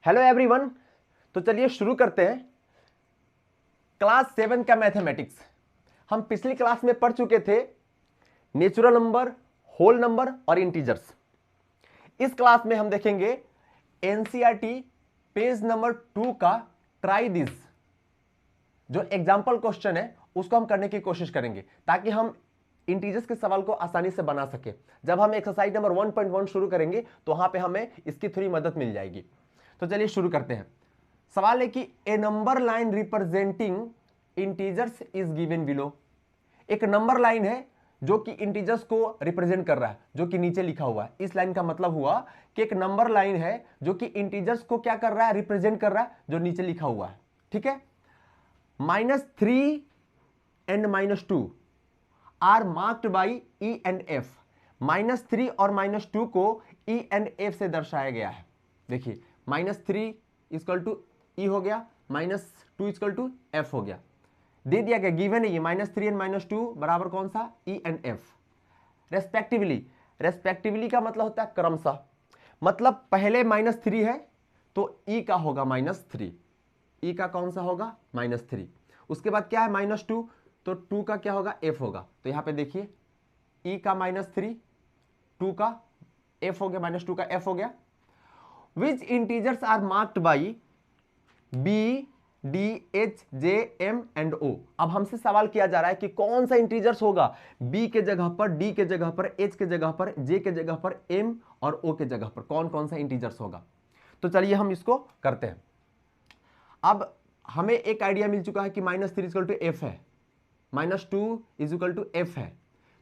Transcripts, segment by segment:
Hello everyone. तो चलिए शुरू करते हैं क्लास 7 का मैथमेटिक्स। हम पिछली क्लास में पढ़ चुके थे नेचुरल नंबर, होल नंबर और इंटीजर्स। इस क्लास में हम देखेंगे एनसीईआरटी पेज नंबर 2 का ट्राई दिस, जो एग्जाम्पल क्वेश्चन है उसको हम करने की कोशिश करेंगे ताकि हम इंटीजर्स के सवाल को आसानी से बना सके। जब हम एक्सरसाइज नंबर 1.1 शुरू करेंगे तो वहां पे हमें इसकी थोड़ी मदद मिल जाएगी। तो चलिए शुरू करते हैं। सवाल है कि a number line representing integers is given below. एक नंबर लाइन है जो कि इंटीजर्स को रिप्रेजेंट कर रहा है, जो कि नीचे लिखा हुआ है। इस लाइन का मतलब हुआ कि एक नंबर लाइन है जो कि इंटीजर्स को क्या कर रहा है, रिप्रेजेंट कर रहा है, जो नीचे लिखा हुआ है। ठीक है। -3 and -2 are marked by E and F. -3 और -2 को ई एंड एफ से दर्शाया गया है। देखिए -3 इक्वल टू ई हो गया, -2 इक्वल टू एफ हो गया। दे दिया गया, गिवन है ये -3 एंड -2 बराबर कौन सा, ई एंड एफ रेस्पेक्टिवली। रेस्पेक्टिवली का मतलब होता है क्रमशः। मतलब पहले -3 है तो ई का होगा -3, ई का कौन सा होगा -3। उसके बाद क्या है -2, तो 2 का क्या होगा, एफ होगा। तो यहां पे देखिए ई का -3, 2 का एफ हो गया, -2 का एफ हो गया। Which integers are marked by B D H J M and O. अब हमसे सवाल किया जा रहा है कि कौन सा इंटीजर्स होगा बी के जगह पर, डी के जगह पर, एच के जगह पर, जे के जगह पर, एम और ओ के जगह पर कौन कौन सा इंटीजर्स होगा। तो चलिए हम इसको करते हैं। अब हमें एक आइडिया मिल चुका है कि -3 इक्वल टू एफ है, -2 इज इक्वल टू एफ है।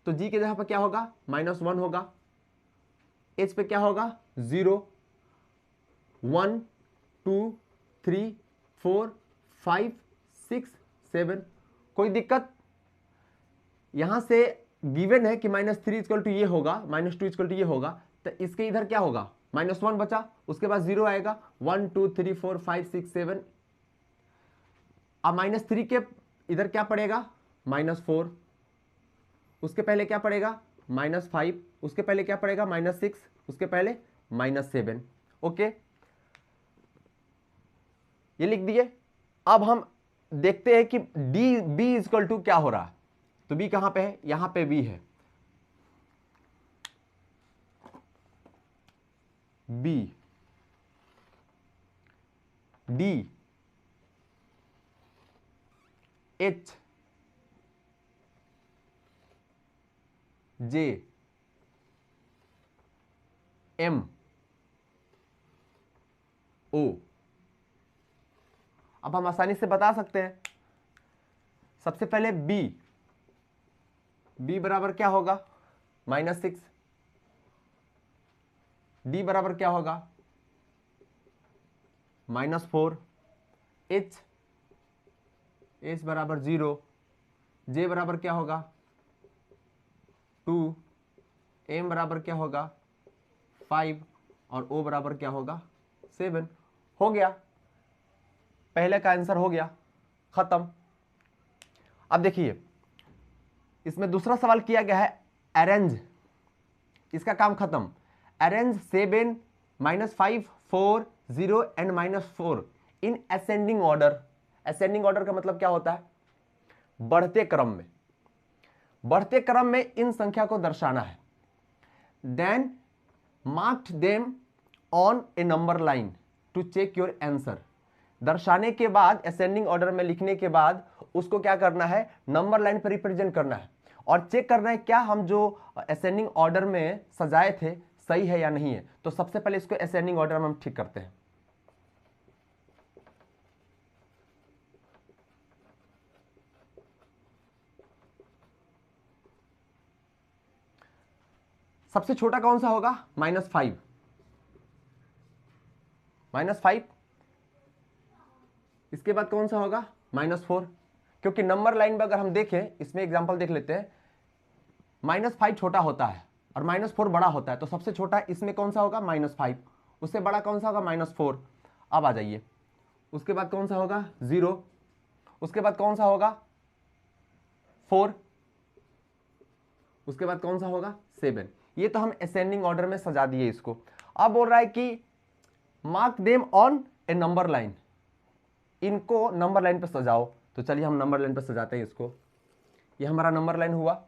तो जी के जगह पर क्या होगा, -1 होगा, एच पे क्या होगा 0, 1 2 3 4 5 6 7। कोई दिक्कत, यहां से गिवन है कि -3 इक्वल टू ये होगा, -2 इक्वल टू ये होगा, तो इसके इधर क्या होगा, -1 बचा, उसके बाद 0 आएगा, 1 2 3 4 5 6 7। अब -3 के इधर क्या पड़ेगा, -4, उसके पहले क्या पड़ेगा -5, उसके पहले क्या पड़ेगा -6, उसके पहले -7। ओके, ये लिख दिए। अब हम देखते हैं कि डी बी इक्वल टू क्या हो रहा है। तो बी कहां पे है, यहां पे बी है, B D H J M O. अब हम आसानी से बता सकते हैं। सबसे पहले बी, बी बराबर क्या होगा -6, डी बराबर क्या होगा -4, एच एच बराबर 0, जे बराबर क्या होगा 2, एम बराबर क्या होगा 5 और ओ बराबर क्या होगा 7। हो गया, पहले का आंसर हो गया, खत्म। अब देखिए इसमें दूसरा सवाल किया गया है अरेंज, इसका काम खत्म। Arrange 7 -5 4 0 and -4 in ascending order. Ascending order का मतलब क्या होता है, बढ़ते क्रम में, बढ़ते क्रम में इन संख्या को दर्शाना है। Then marked them on a number line to check your answer. दर्शाने के बाद, असेंडिंग ऑर्डर में लिखने के बाद उसको क्या करना है, नंबर लाइन पर रिप्रेजेंट करना है और चेक करना है क्या हम जो असेंडिंग ऑर्डर में सजाए थे सही है या नहीं है। तो सबसे पहले इसको असेंडिंग ऑर्डर में हम ठीक करते हैं। सबसे छोटा कौन सा होगा, -5, -5। इसके बाद कौन सा होगा -4, क्योंकि नंबर लाइन में अगर हम देखें, इसमें एग्जांपल देख लेते हैं, -5 छोटा होता है और -4 बड़ा होता है। तो सबसे छोटा इसमें कौन सा होगा -5, उससे बड़ा कौन सा होगा -4। अब आ जाइए, उसके बाद कौन सा होगा 0, उसके बाद कौन सा होगा 4, उसके बाद कौन सा होगा 7। ये तो हम असेंडिंग ऑर्डर में सजा दिए इसको। अब बोल रहा है कि mark them on a number line, इनको नंबर लाइन पे सजाओ। तो चलिए हम नंबर लाइन पे सजाते हैं इसको। ये हमारा नंबर लाइन हुआ,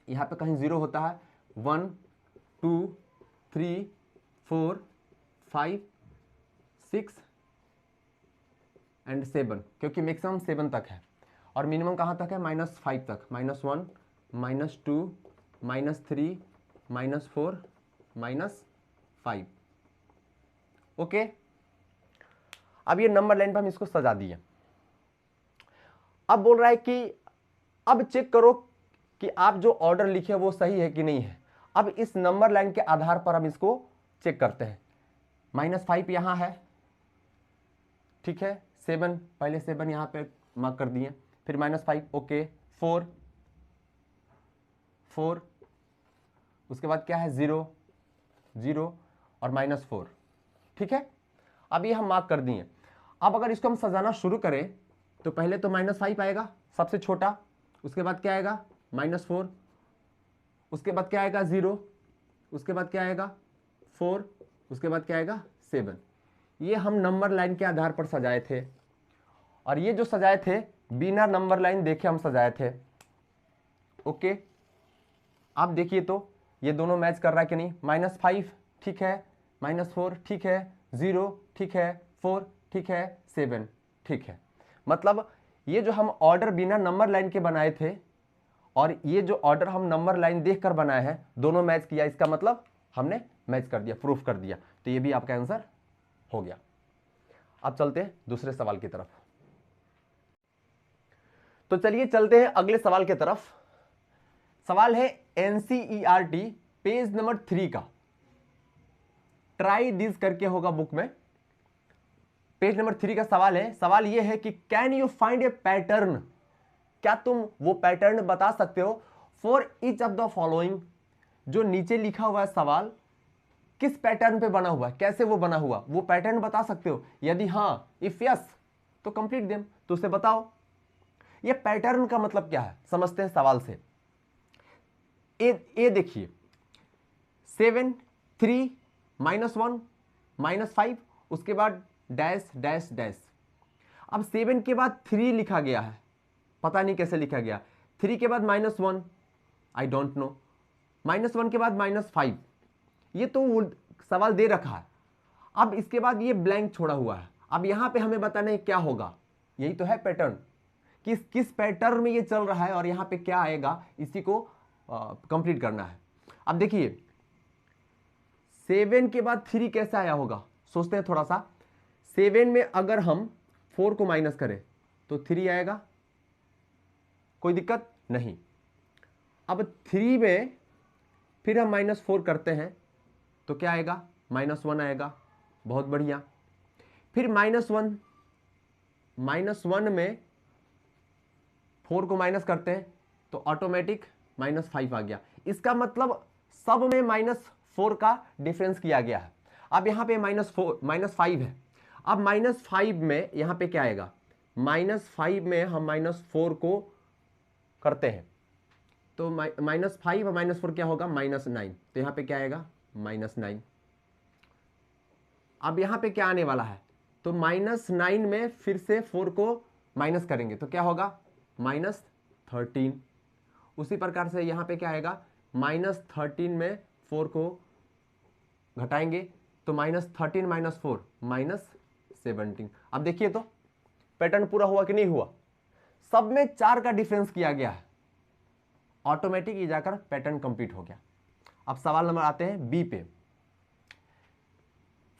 यहाँ पे कहीं 0 होता है, 1 2 3 4 5 6 एंड 7, क्योंकि मैक्सिमम 7 तक है और मिनिमम कहाँ तक है, -5 तक, -1 -2 -3 -4 -5। ओके, अब ये नंबर लाइन पर हम इसको सजा दिए। अब बोल रहा है कि अब चेक करो कि आप जो ऑर्डर लिखे वो सही है कि नहीं है। अब इस नंबर लाइन के आधार पर हम इसको चेक करते हैं। -5 यहाँ है, ठीक है, 7, पहले 7 यहाँ पे मार्क कर दिए, फिर -5, ओके, 4 4, उसके बाद क्या है, 0 0 और -4, ठीक है। अब ये हम मार्क कर दिए। अब अगर इसको हम सजाना शुरू करें तो पहले तो -5 आएगा सबसे छोटा, उसके बाद क्या आएगा, -4, उसके बाद क्या आएगा, 0, उसके बाद क्या आएगा, 4, उसके बाद क्या आएगा, 7। ये हम नंबर लाइन के आधार पर सजाए थे, और ये जो सजाए थे बिना नंबर लाइन देखे हम सजाए थे। ओके, आप देखिए तो ये दोनों मैच कर रहा है कि नहीं। -5 ठीक है, -4 ठीक है, 0 ठीक है, 4 ठीक है, 7 ठीक है। मतलब ये जो हम ऑर्डर बिना नंबर लाइन के बनाए थे और ये जो ऑर्डर हम नंबर लाइन देखकर बनाए हैं, दोनों मैच किया, इसका मतलब हमने मैच कर दिया, प्रूफ कर दिया। तो ये भी आपका आंसर हो गया। अब चलते हैं दूसरे सवाल की तरफ। तो चलिए चलते हैं अगले सवाल की तरफ। सवाल है NCERT पेज नंबर 3 का, ट्राई दिस करके होगा बुक में। पेज नंबर 3 का सवाल है। सवाल यह है कि can you find A pattern, क्या तुम वो पैटर्न बता सकते हो for each of the following. जो नीचे लिखा हुआ है सवाल किस पैटर्न पे बना हुआ है, कैसे वो बना हुआ, वो पैटर्न बता सकते हो। यदि हाँ, इफ यस तो कंप्लीट देम, तो उसे बताओ। ये पैटर्न का मतलब क्या है समझते हैं सवाल से। ए देखिए, 7 3 -1 -5, उसके बाद डैश डैश डैश। अब 7 के बाद 3 लिखा गया है, पता नहीं कैसे लिखा गया। 3 के बाद -1, आई डोंट नो। -1 के बाद -5, ये तो सवाल दे रखा है। अब इसके बाद ये ब्लैंक छोड़ा हुआ है। अब यहां पे हमें बताना है क्या होगा, यही तो है पैटर्न, किस पैटर्न में ये चल रहा है और यहां पे क्या आएगा, इसी को कंप्लीट करना है। अब देखिए 7 के बाद 3 कैसे आया होगा, सोचते हैं थोड़ा सा। 7 में अगर हम 4 को माइनस करें तो 3 आएगा, कोई दिक्कत नहीं। अब 3 में फिर हम -4 करते हैं तो क्या आएगा, -1 आएगा, बहुत बढ़िया। फिर -1 में 4 को माइनस करते हैं तो ऑटोमेटिक -5 आ गया। इसका मतलब सब में -4 का डिफरेंस किया गया है। अब यहाँ पे -5 है। अब -5 में यहाँ पे क्या आएगा, -5 में हम -4 को करते हैं तो -5 और -4 क्या होगा, -9। तो यहाँ पे क्या आएगा, -9। अब यहाँ पे क्या आने वाला है, तो -9 में फिर से 4 को माइनस करेंगे तो क्या होगा, -13। उसी प्रकार से यहाँ पे क्या आएगा, -13 में 4 को घटाएंगे तो -13 - 4 -17। अब देखिए तो पैटर्न पूरा हुआ कि नहीं हुआ, सब में 4 का डिफरेंस किया गया है, ऑटोमेटिक ये जाकर पैटर्न कंप्लीट हो गया। अब सवाल नंबर आते हैं बी पे।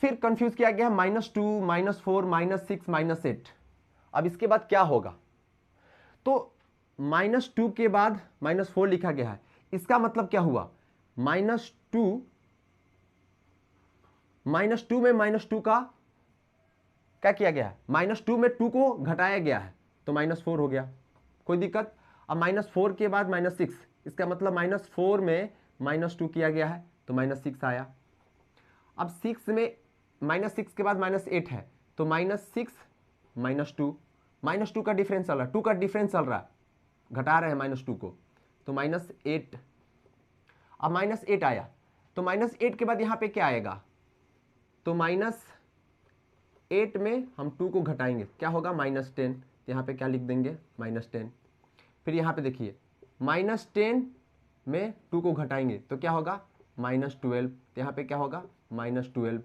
फिर कंफ्यूज किया गया है -2 -4 -6 -8। अब इसके बाद क्या होगा, तो -2 के बाद -4 लिखा गया है, इसका मतलब क्या हुआ, -2 में -2 का क्या किया गया है, -2 में 2 को घटाया गया है तो -4 हो गया, कोई दिक्कत। अब -4 के बाद -6, इसका मतलब -4 में -2 किया गया है तो -6 आया। अब 6 में -6 के बाद -8 है तो -6 -2, -2 का डिफरेंस चल रहा है, 2 का डिफरेंस चल रहा है, घटा रहे हैं -2 को तो -8। अब -8 आया तो -8 के बाद यहाँ पे क्या आएगा, तो 8 में हम 2 को घटाएंगे, क्या होगा -10, यहाँ पे क्या लिख देंगे -10। फिर यहाँ पे देखिए -10 में 2 को घटाएंगे तो क्या होगा -12, यहाँ पे क्या होगा -12।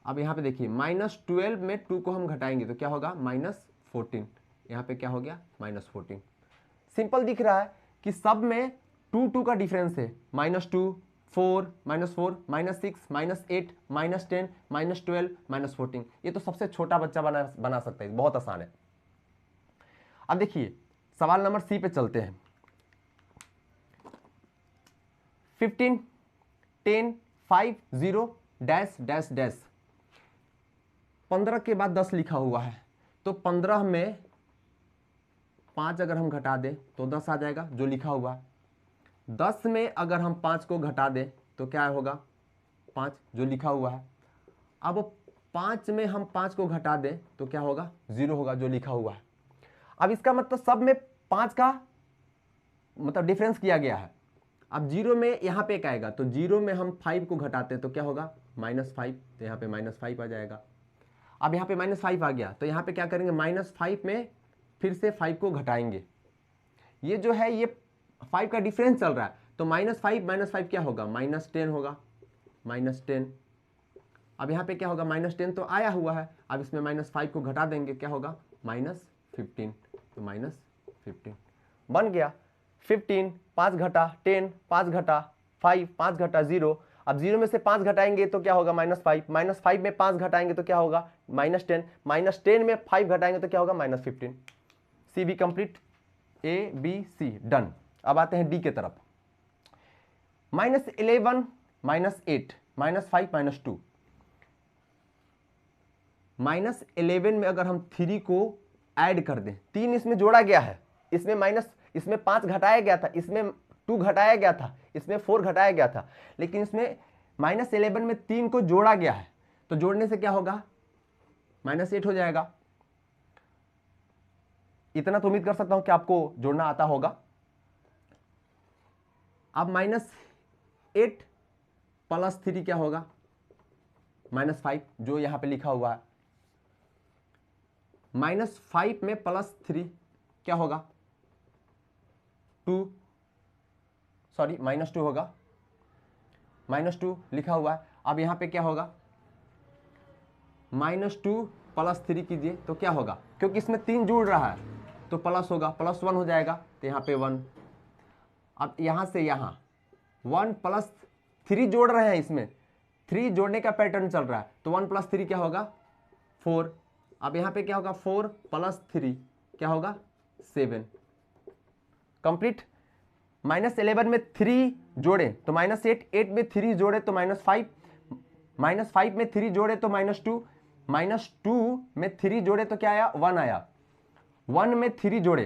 अब यहाँ पे देखिए -12 में 2 को हम घटाएंगे तो क्या होगा -14, यहाँ पे क्या हो गया -14। सिंपल दिख रहा है कि सब में 2 का डिफरेंस है, -2, 4, -4, -6, -8, -10, -12, -14। ये तो सबसे छोटा बच्चा बना सकता है, बहुत आसान है। अब देखिए सवाल नंबर सी पे चलते हैं। 15, 10, 5, 0, डैश डैश डैश। 15 के बाद 10 लिखा हुआ है, तो 15 में 5 अगर हम घटा दें तो 10 आ जाएगा जो लिखा हुआ है। 10 में अगर हम 5 को घटा दें तो क्या होगा 5 जो लिखा हुआ है। अब 5 में हम 5 को घटा दें तो क्या होगा 0 होगा जो लिखा हुआ है। अब इसका मतलब सब में 5 का मतलब डिफरेंस किया गया है। अब 0 में यहाँ पे एक आएगा तो 0 में हम 5 को घटाते हैं तो क्या होगा -5, तो यहाँ पे -5 आ जाएगा। अब यहाँ पे -5 आ गया तो यहाँ पे क्या करेंगे -5 में फिर से 5 को घटाएंगे। ये जो है ये 5 का डिफरेंस चल रहा है तो -5 क्या होगा -10 होगा, -10। अब यहाँ पे क्या होगा -10 तो आया हुआ है, अब इसमें -5 को घटा देंगे क्या होगा -15, तो -15 बन गया। 15 5 घटा 10 5 घटा 5 5 घटा 0। अब 0 में से 5 घटाएंगे तो क्या होगा -5, -5 में 5 घटाएंगे तो क्या होगा -10, -10 में 5 घटाएंगे तो क्या होगा -15। C B complete, A B C done. अब आते हैं डी के तरफ। -11, -8, -5, -2। -11 में अगर हम 3 को ऐड कर दें, 3 इसमें जोड़ा गया है, इसमें 5 घटाया गया था, इसमें 2 घटाया गया था, इसमें 4 घटाया गया था, लेकिन इसमें -11 में 3 को जोड़ा गया है तो जोड़ने से क्या होगा -8 हो जाएगा। इतना तो उम्मीद कर सकता हूं कि आपको जोड़ना आता होगा। अब -8 + 3 क्या होगा -5 जो यहां पे लिखा हुआ है। -5 में +3 क्या होगा 2, सॉरी -2 होगा, -2 लिखा हुआ है। अब यहां पे क्या होगा -2 + 3 कीजिए तो क्या होगा, क्योंकि इसमें 3 जुड़ रहा है तो प्लस होगा, +1 हो जाएगा तो यहाँ पे 1। अब यहाँ से यहाँ 1 + 3 जोड़ रहे हैं, इसमें 3 जोड़ने का पैटर्न चल रहा है तो 1 + 3 क्या होगा 4। अब यहाँ पे क्या होगा 4 + 3 क्या होगा 7। कंप्लीट। -11 में 3 जोड़े तो -8, 8 में 3 जोड़े तो -5, -5 में 3 जोड़े तो -2, -2 में 3 जोड़े तो क्या आया 1 आया, 1 में 3 जोड़े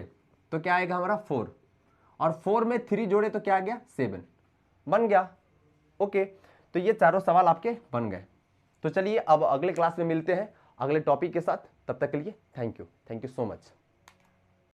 तो क्या आएगा हमारा 4, और 4 में 3 जोड़े तो क्या आ गया 7 बन गया। ओके, तो ये चारों सवाल आपके बन गए। तो चलिए अब अगले क्लास में मिलते हैं अगले टॉपिक के साथ, तब तक के लिए थैंक यू सो मच।